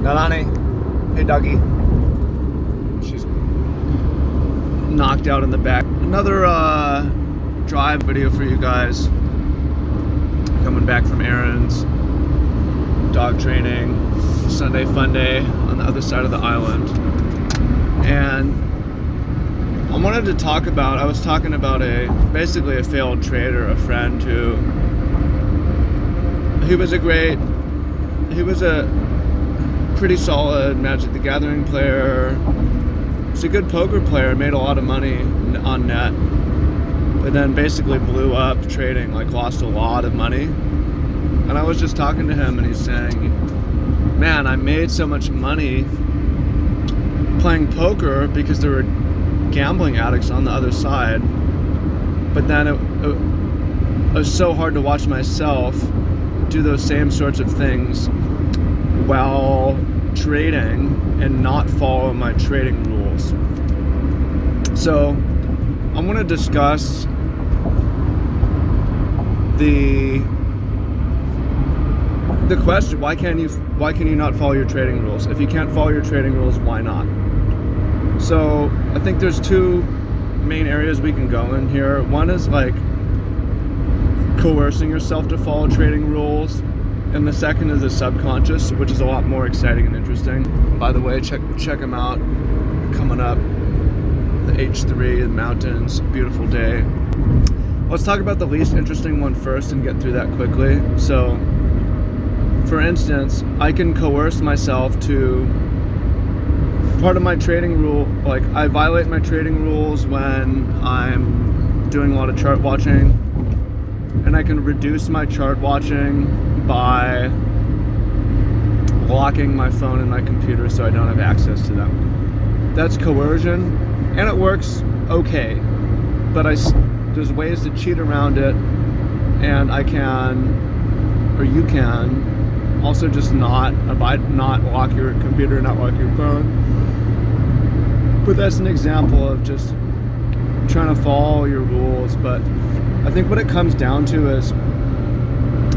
Nalani. Hey, Dougie. She's knocked out in the back. Another drive video for you guys. Coming back from errands, dog training, Sunday fun day on the other side of the island. And I wanted to talk about, I was talking about basically a failed trader, a friend who, he was a pretty solid Magic the Gathering player. He's a good poker player, made a lot of money on net, but then basically blew up trading, like lost a lot of money. And I was just talking to him and he's saying, man, I made so much money playing poker because there were gambling addicts on the other side, but then it was so hard to watch myself do those same sorts of things while trading and not follow my trading rules. So I want to discuss the question, why can you not follow your trading rules? If you can't follow your trading rules, why not? So I think there's two main areas we can go in here. One is like coercing yourself to follow trading rules, and the second is the subconscious, which is a lot more exciting and interesting. By the way, check them out. Coming up, the H3, the mountains, beautiful day. Let's talk about the least interesting one first and get through that quickly. So, for instance, I can coerce myself to part of my trading rule, like I violate my trading rules when I'm doing a lot of chart watching, and I can reduce my chart watching by locking my phone and my computer so I don't have access to them. That's coercion, and it works okay, but there's ways to cheat around it, and I can, or you can, also just not lock your computer, not lock your phone. But that's an example of just trying to follow your rules. But I think what it comes down to is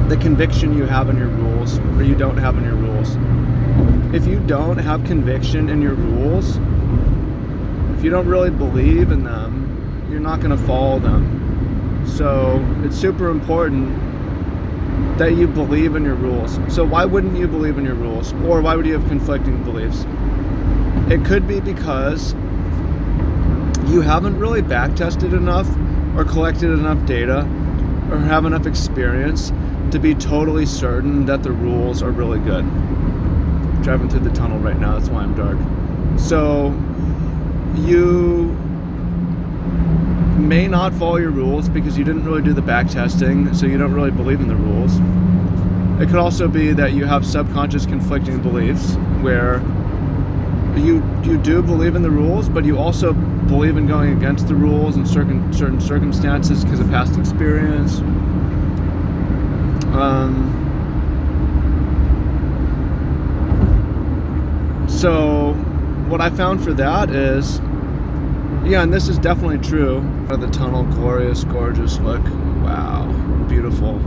the conviction you have in your rules or you don't have in your rules. If you don't have conviction in your rules, if you don't really believe in them, you're not going to follow them. So it's super important that you believe in your rules. So why wouldn't you believe in your rules? Or why would you have conflicting beliefs? It could be because you haven't really backtested enough or collected enough data or have enough experience to be totally certain that the rules are really good. I'm driving through the tunnel right now, that's why I'm dark. So you may not follow your rules because you didn't really do the backtesting, so you don't really believe in the rules. It could also be that you have subconscious conflicting beliefs where you do believe in the rules, but you also believe in going against the rules in certain circumstances because of past experience. So what I found for that is, yeah, and this is definitely true. The tunnel, glorious, gorgeous look. Wow, beautiful.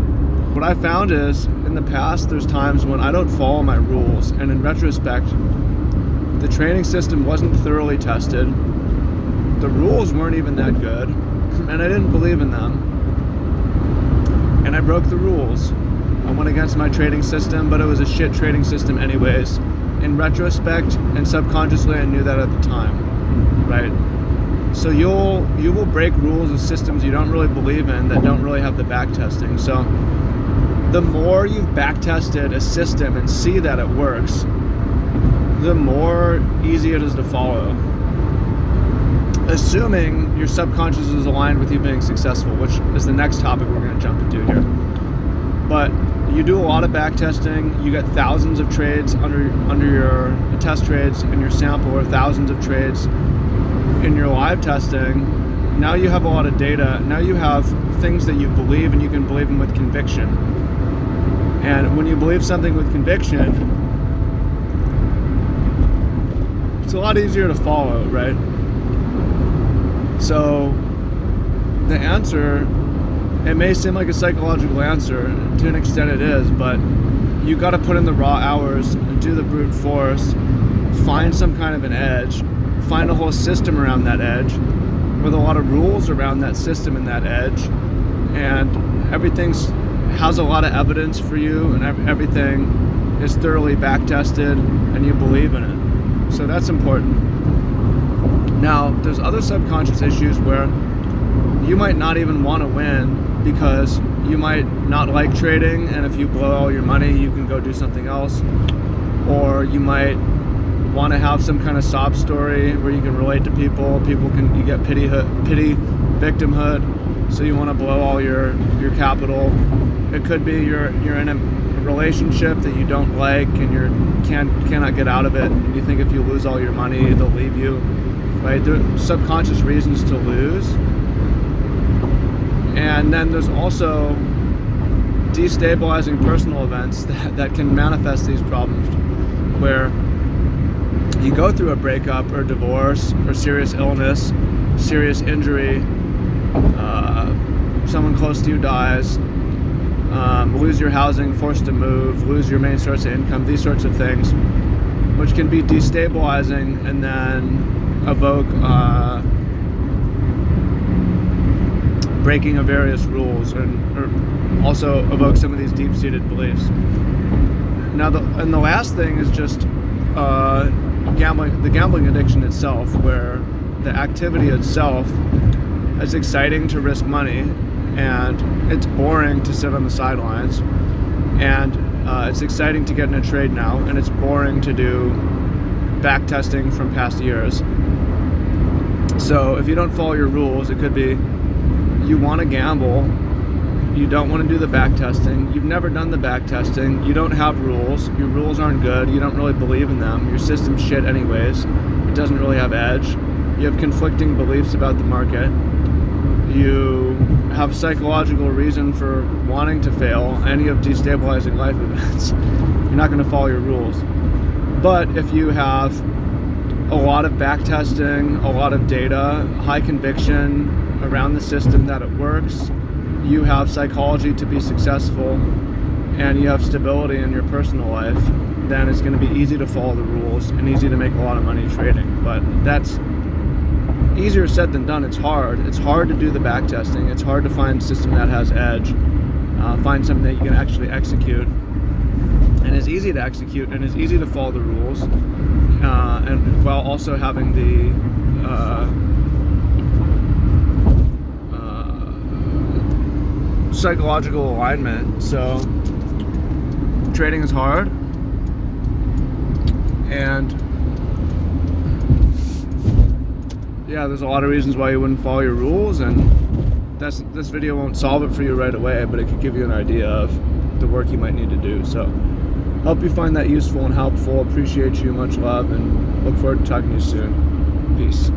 What I found is, in the past, there's times when I don't follow my rules, and in retrospect, the training system wasn't thoroughly tested. The rules weren't even that good, and I didn't believe in them. And I broke the rules. I went against my trading system, but it was a shit trading system anyways. In retrospect and subconsciously, I knew that at the time, right? So you will break rules of systems you don't really believe in that don't really have the back testing. So the more you've back tested a system and see that it works, the more easy it is to follow. Assuming your subconscious is aligned with you being successful, which is the next topic we're going to jump into here. But you do a lot of back testing, you get thousands of trades under your test trades in your sample, or thousands of trades in your live testing. Now you have a lot of data. Now you have things that you believe, and you can believe them with conviction. And when you believe something with conviction, it's a lot easier to follow, right? So the answer, it may seem like a psychological answer, to an extent it is, but you got to put in the raw hours, do the brute force, find some kind of an edge, find a whole system around that edge with a lot of rules around that system and that edge, and everything's has a lot of evidence for you, and everything is thoroughly back tested, and you believe in it. So that's important. Now, there's other subconscious issues where you might not even want to win because you might not like trading, and if you blow all your money, you can go do something else. Or you might want to have some kind of sob story where you can relate to people. You get pity, victimhood, so you want to blow all your capital. It could be you're in a relationship that you don't like and cannot get out of it, and you think if you lose all your money, they'll leave you. Right? There are subconscious reasons to lose. And then there's also destabilizing personal events that can manifest these problems, where you go through a breakup or divorce or serious illness, serious injury, someone close to you dies, lose your housing, forced to move, lose your main source of income, these sorts of things, which can be destabilizing and then evoke breaking of various rules, or also evoke some of these deep-seated beliefs. Now, the last thing is just the gambling addiction itself, where the activity itself is exciting to risk money, and it's boring to sit on the sidelines, and it's exciting to get in a trade now, and it's boring to do back testing from past years. So if you don't follow your rules, it could be you want to gamble, you don't want to do the back testing, you've never done the back testing, you don't have rules, your rules aren't good, you don't really believe in them, your system's shit anyways, it doesn't really have edge, you have conflicting beliefs about the market, you have psychological reason for wanting to fail, and you have destabilizing life events, you're not going to follow your rules. But if you have a lot of back testing, a lot of data, high conviction around the system that it works, you have psychology to be successful, and you have stability in your personal life, then it's going to be easy to follow the rules and easy to make a lot of money trading. But that's easier said than done. It's hard. It's hard to do the back testing. It's hard to find a system that has edge, find something that you can actually execute, and it's easy to execute, and it's easy to follow the rules, and while also having the psychological alignment. So trading is hard, and yeah, there's a lot of reasons why you wouldn't follow your rules, and this video won't solve it for you right away, but it could give you an idea of the work you might need to do. So hope you find that useful and helpful. Appreciate you, much love, and look forward to talking to you soon. Peace.